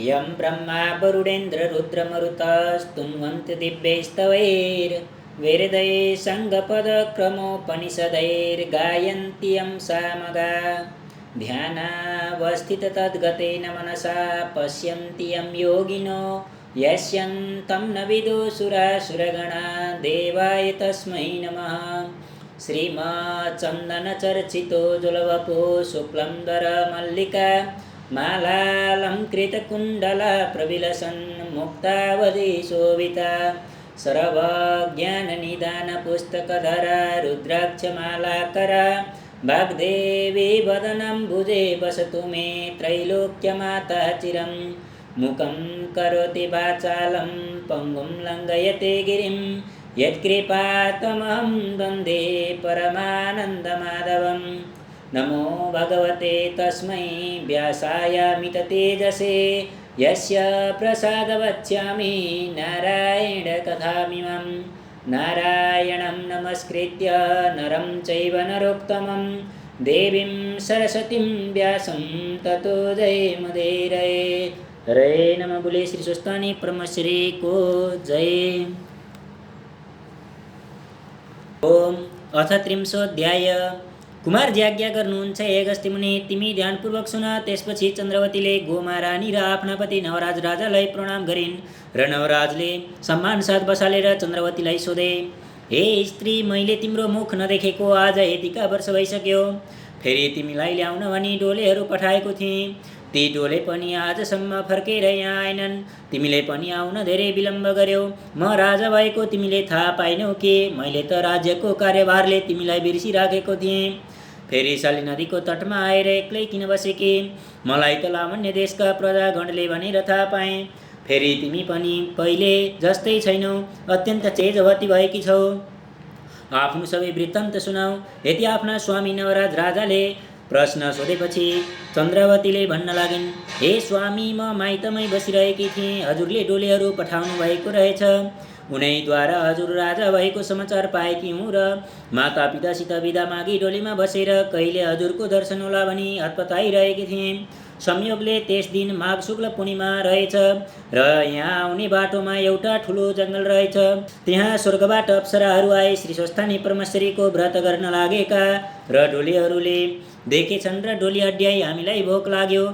यं ब्रह्मा वरुणेन्द्र रुद्रमरुतस्तुन्वन्ति दिव्यैस्तवैर्वेदैः सङ्गपदक्रमोपनिषदैर्गायन्ति यं सामगा ध्यानावस्थिततद्गतेन मनसा पश्यन्ति यं योगिनो यस्यन्तं न विदुषुरासुरगणा देवाय तस्मै नमः। श्रीमच्चन्दनचर्चितो जुलवपो शुक्लंदरमल्लिका मालालङ्कृतकुण्डला प्रविलसन् मुक्तावधी शोभिता सर्वज्ञाननिदानपुस्तकधरा रुद्राक्षमालाकरा वाग्देवी वदनम्बुजे वसतु मे त्रैलोक्यमाता चिरं मुखं करोति वाचालं पङ्गुं लङ्घयते गिरिं यत्कृपातमहं वन्दे परमानन्दमाधवं। नमो भगवते तस्मै व्यासायामिततेजसे यस्य प्रसादवच्यामि नारायणकथामिमं। नारायणं नमस्कृत्य नरं चैव नरोत्तमं देवीं सरस्वतीं व्यासं ततो जयमुदीरये। हरे नमः। बोले श्री स्वस्थानी ब्रह्मश्री को जय। ओम अथ त्रिंशोऽध्याय। कुमारजी आज्ञा गर्नुहुन्छ हे अगस्त्य मुनि, तिमी ध्यानपूर्वक सुन। त्यसपछि चन्द्रवतीले गोमारानी र आफ्ना पति नवराज राजालाई प्रणाम गरिन् र नवराजले सम्मान साथ बसालेर चन्द्रवतीलाई सोधे, हे स्त्री, मैले तिम्रो मुख नदेखेको आज यतिका वर्ष भइसक्यो। फेरि तिमीलाई ल्याउन भनी डोलेहरू पठाएको थिएँ, ती डोले पनि आजसम्म फर्केर यहाँ आएनन्। तिमीले पनि आउन धेरै विलम्ब गर्यौ। म राजा भएको तिमीले थाहा पाइनौ के? मैले त राज्यको कार्यभारले तिमीलाई बिर्सिराखेको थिएँ। फेरि शाली नदीको तटमा आएर एक्लै किन बसेकी? मलाई त लावण्य देशका प्रजागणले भनेर थाहा पाएँ। फेरि तिमी पनि पहिले जस्तै छैनौ, अत्यन्त तेजवती भएकी छौ। आफ्नो सबै वृत्तान्त सुनाऊ। यति आफ्ना स्वामी नवराज राजाले प्रश्न सोधेपछि चन्द्रवतीले भन्न लागिन्, हे स्वामी, म माइतमै बसिरहेकी थिएँ। हजुरले डोलेहरू पठाउनु भएको रहेछ। उनैद्वारा हजुर राजा भएको समाचार पाएकी हुँ र मातापितासित बिदा मागी डोलीमा बसेर कहिले हजुरको दर्शन होला भनी हतपताइरहेकी थिएँ। संयोगले त्यस दिन माघ शुक्ल पूर्णिमा रहेछ र यहाँ आउने बाटोमा एउटा ठुलो जङ्गल रहेछ। त्यहाँ स्वर्गबाट अप्सराहरू आए श्री स्वस्थानी परमेश्वरीको व्रत गर्न लागेका र डोलीहरूले देखेछन् र डोली अड्याई हामीलाई भोक लाग्यो,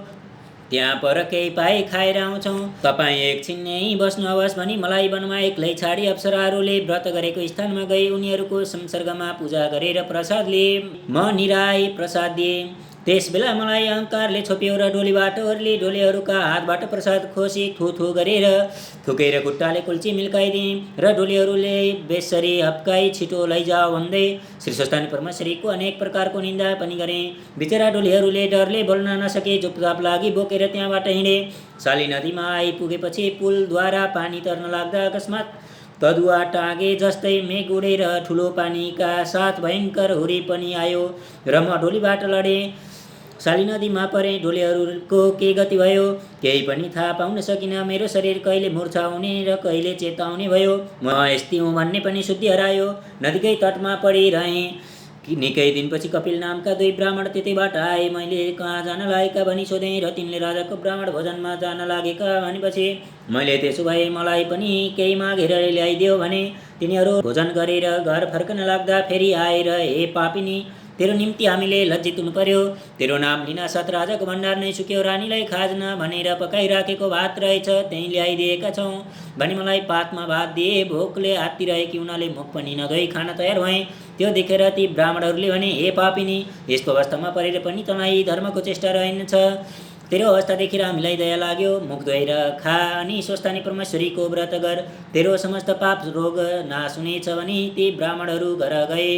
त्यहाँ पर केही पाए खाएर आउँछौँ। तपाईँ एकछिन यहीँ बस्नुहोस् भनी मलाई वनमा एक्लै छाडी अप्सराहरूले व्रत गरेको स्थानमा गई उनीहरूको संसर्गमा पूजा गरेर प्रसाद लिए। म निराए प्रसाद दिए। त्यस बेला मलाई अहङ्कारले छोप्यो र डोलीबाट ओर्ली डोलेहरूका हातबाट प्रसाद खोसी थुथु गरेर थुकेर खुट्टाले कुल्ची मिल्काइदिएँ र डोलीहरूले बेसरी हप्काई छिटो लैजाऊ भन्दै श्री स्वस्थानी परमेश्वरीको अनेक प्रकारको निन्दा पनि गरेँ। बिचरा डोलीहरूले डरले बोल्न नसके चुपचाप लागि बोकेर त्यहाँबाट हिँडे। शाली नदीमा आइपुगेपछि पुलद्वारा पानी तर्न लाग्दा अकस्मात कदुवा टाँगे जस्तै मेघ उडेर ठुलो पानीका साथ भयङ्कर हुरी पनि आयो र म डोलीबाट लडेँ। शाली नदीमा परे। डोलेहरूको के गति भयो केही पनि थाहा पाउन सकिन। मेरो शरीर कहिले मूर्छा हुने र कहिले चेताउने भयो। म यस्तै हुँ भन्ने पनि शुद्धि हरायो। नदीकै तटमा पडिरहेँ। निकै दिनपछि कपिल नामका 2 ब्राह्मण त्यतैबाट आए। मैले कहाँ जान लागेका भनी सोधेँ र तिनले राजाको ब्राह्मण भोजनमा जान लागेका भनेपछि मैले त्यसो भए मलाई पनि केही मागेर ल्याइदेऊ भने। तिनीहरू भोजन गरेर घर फर्कन लाग्दा फेरि आएर, हे पापिनी, तेरो निम्ति हामीले लज्जित हुनु पर्यो। तेरो नाम लिन साथ राजाको भण्डार नै सुक्यो। रानीलाई खाजन भनेर पकाइराखेको भात रहेछ, त्यहीँ ल्याइदिएका छौँ भनी मलाई पातमा भात दिए। भोकले आत्तिरहेकी हुनाले मुख पनि नधोई खान तयार भएँ। त्यो देखेर ती ब्राह्मणहरूले भने, हे पापिनी, यस्तो अवस्थामा परेर पनि तँलाई धर्मको चेष्टा रहेनछ। तेरो अवस्था देखेर हामीलाई दया लाग्यो। मुख धोएर खा अनि स्वस्थानी परमेश्वरीको व्रत गर, तेरो समस्त पाप रोग नाश हुनेछ भनी ती ब्राह्मणहरू घर गए।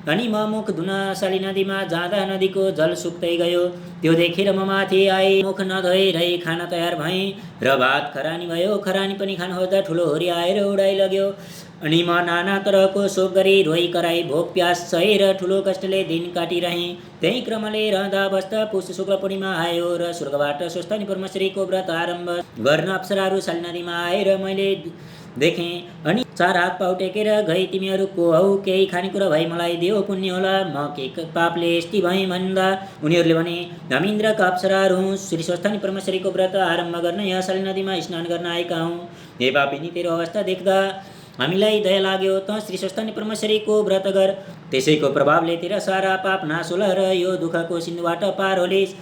अनि म मुख धुन शाली नदीमा जाँदा नदीको जल सुक्दै गयो। त्यो देखेर म माथि आए। मुख नधोएरै खान तयार भएँ र भात खरानी भयो। खरानी पनि खान खोज्दा ठुलो होरी आएर उडाइलग्यो। अनि म नाना तरहको शोक गरी रोइ कराई भोक प्यास सहेर ठुलो कष्टले दिन काटिरहेँ। त्यही क्रमले रहँदा बस्दा पुष शुक्ल पूर्णिमा आयो र स्वर्गबाट स्वस्थानी परमेश्वरीको व्रत आरम्भ गर्न अप्सराहरू शाली नदीमा आएर मैले देखेँ अनि 4 हात पाउ टेकेर गई, तिमीहरू को हौ, केही खानेकुरा भई मलाई देऊ, पुण्य होला, म के पापले यस्ती भएँ भन्दा उनीहरूले भने, हामी इन्द्रका अप्सराहरू हौँ, श्री स्वस्थानी परमेश्वरीको व्रत आरम्भ गर्न यहाँ साली नदीमा स्नान गर्न आएका हौँ। हे पापिनी, तेरो अवस्था देख्दा हामीलाई दया लाग्यो, त श्री स्वस्थानी परमेश्वरीको व्रत गर, त्यसैको प्रभावले तेरा सारा पाप नाश होला र यो दुःखको सिन्धुबाट पार होलिस्।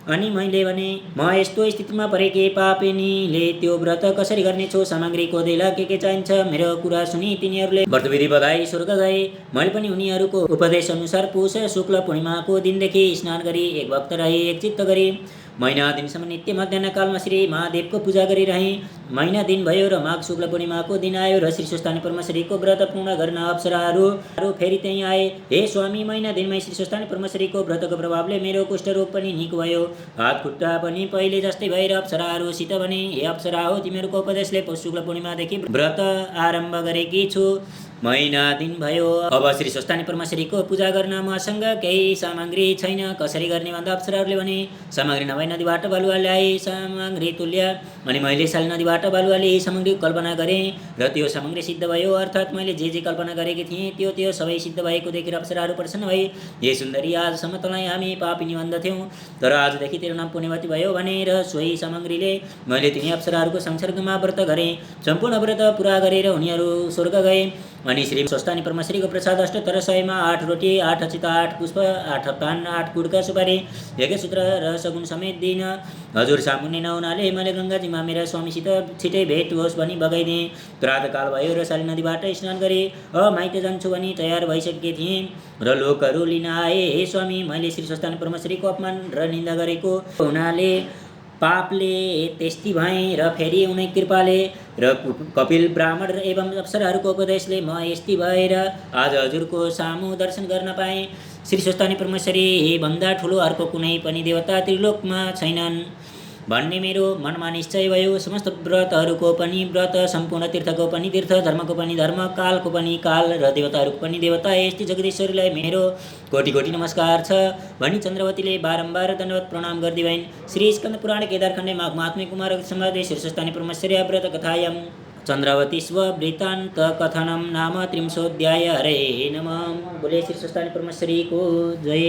अनि मैले भने, म यस्तो स्थितिमा परे कि पापिनीले त्यो व्रत कसरी गर्नेछु, सामग्री कोदेला के चाहिन्छ। मेरो कुरा सुनि तिनीहरूले व्रतविधि बधाई स्वर्ग गए। मैले पनि उनीहरूको उपदेश अनुसार पुष शुक्ल पूर्णिमाको दिनदेखि स्नान गरी एक भक्त रही, एक चित्त गरी महिना दिनसम्म नित्य मध्याह्न कालमा श्री महादेवको पूजा गरिरहेँ। महिना दिन भयो र माघ शुक्ल पूर्णिमाको दिन आयो र श्री स्वस्थानी परमेश्वरीको व्रत पूर्ण गर्न अप्सराहरू फेरि त्यहीँ आए। हे स्वामी, महिना दिनमै श्री स्वस्थानी परमेश्वरीको व्रतको प्रभावले मेरो कुष्ठरोग पनि निको भयो, हात खुट्टा पनि पहिले जस्तै भएर अप्सराहरूसित भने, हे अप्सरा हो, तिमीहरूको उपदेशले पौष शुक्ल पूर्णिमादेखि व्रत आरम्भ गरेकी छु। महिना दिन भयो, अब श्री स्वस्थानी परमेश्वरीको पूजा गर्न मसँग केही सामग्री छैन। कसरी गर्ने भन्दा अप्सराहरूले भने, सामग्री नभई नदीबाट बालुवा ल्याए, सामग्री तुल्य। अनि मैले साली नदीबाट बालुवा ल्याई सामग्री कल्पना गरेँ र त्यो सामग्री सिद्ध भयो, अर्थात् मैले जे कल्पना गरेकी थिएँ त्यो सबै सिद्ध भएको देखेर अप्सराहरू प्रसन्न भए। हे सुन्दरी, आजसम्म तँलाई हामी पापिनी भन्दथ्यौँ, तर आजदेखि तेरो नाम पुण्यवती भयो भनेर सोही सामग्रीले मैले तिनी अप्सराहरूको संसर्गमा व्रत गरेँ। सम्पूर्ण व्रत पुरा गरेर उनीहरू स्वर्ग गए। अनि श्री स्वस्थानी परमेश्वरीको प्रसाद अष्टोत्तर 100मा 8 रोटी, 8 अक्षता, 8 पुष्प, 8 पान, 8 गुडका सुपारी, यज्ञसूत्र र सगुन समेत दिन। हजुर सामुन्ने नहुनाले मैले गङ्गाजीमा मेरा स्वामीसित छिटै भेट होस् भनी बगाइदिएँ। प्रातःकाल भयो र साली नदीबाट स्नान गरेँ। माइत जान्छु भनी तयार भइसकेकी थिएँ र लोकहरू लिन आए। हे स्वामी, मैले श्री स्वस्थानी परमेश्वरीको अपमान र निन्दा गरेको हुनाले पापले त्यस्ती भएँ र फेरि उनै कृपाले र कपिल ब्राह्मण एवं अप्सराहरूको उपदेशले म यस्ती भएर आज हजुरको सामु दर्शन गर्न पाएँ। श्री स्वस्थानी परमेश्वरी भन्दा ठुलो अर्को कुनै पनि देवता त्रिलोकमा छैनन् भन्ने मेरो मनमा निश्चय भयो। समस्त व्रतहरूको पनि व्रत, सम्पूर्ण तीर्थको पनि तीर्थ, धर्मको पनि धर्म, कालको पनि काल र देवताहरूको पनि देवता, यस्तै जगदीश्वरीलाई मेरो कोटि कोटि नमस्कार छ भनी चन्द्रवतीले बारम्बार दण्डवत प्रणाम गर्दै भइन्। श्री स्कन्द पुराण केदारखण्डे माघ महात्म्य कुमार सम्बन्धे श्री स्वस्थानी परमेश्वरी व्रत कथायां चन्द्रावती स्ववृत्तान्त कथनम नाम 30 अध्याय। हरे नमः। बोले श्री स्वस्थानी परमेश्वरी को जय।